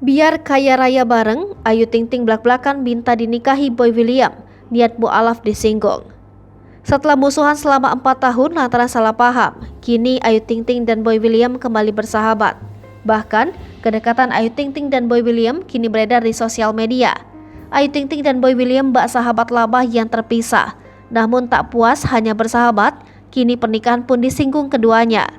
Biar kaya raya bareng, Ayu Ting Ting blak-blakan minta dinikahi Boy William, niat mualaf disinggung. Setelah musuhan selama 4 tahun lantaran salah paham, kini Ayu Ting Ting dan Boy William kembali bersahabat. Bahkan, kedekatan Ayu Ting Ting dan Boy William kini beredar di sosial media. Ayu Ting Ting dan Boy William bak sahabat lama yang terpisah. Namun tak puas hanya bersahabat, kini pernikahan pun disinggung keduanya.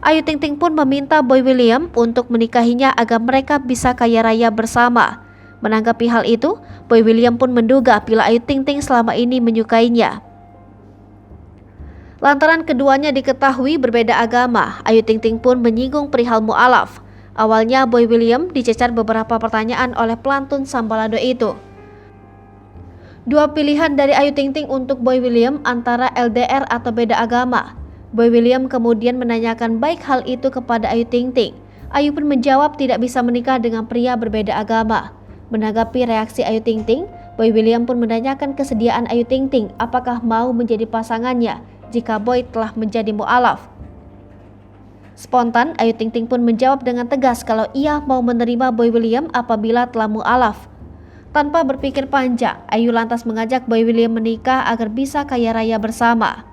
Ayu Ting Ting pun meminta Boy William untuk menikahinya agar mereka bisa kaya raya bersama. Menanggapi hal itu, Boy William pun menduga bila Ayu Ting Ting selama ini menyukainya. Lantaran keduanya diketahui berbeda agama, Ayu Ting Ting pun menyinggung perihal mu'alaf. Awalnya Boy William dicecar beberapa pertanyaan oleh pelantun Sambalado itu. Dua pilihan dari Ayu Ting Ting untuk Boy William antara LDR atau beda agama. Boy William kemudian menanyakan baik hal itu kepada Ayu Ting Ting. Ayu pun menjawab tidak bisa menikah dengan pria berbeda agama. Menanggapi reaksi Ayu Ting Ting, Boy William pun menanyakan kesediaan Ayu Ting Ting apakah mau menjadi pasangannya jika Boy telah menjadi mu'alaf. Spontan, Ayu Ting Ting pun menjawab dengan tegas kalau ia mau menerima Boy William apabila telah mu'alaf. Tanpa berpikir panjang, Ayu lantas mengajak Boy William menikah agar bisa kaya raya bersama.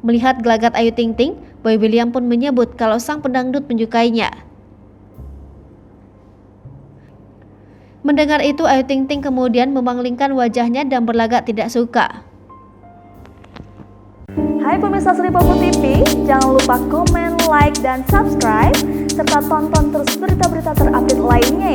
Melihat gelagat Ayu Ting Ting, Boy William pun menyebut kalau sang pendangdut menyukainya. Mendengar itu, Ayu Ting Ting kemudian memanglingkan wajahnya dan berlagak tidak suka. Hai pemirsa Sri Popo TV, jangan lupa komen, like, dan subscribe, serta tonton terus berita-berita terupdate lainnya ya.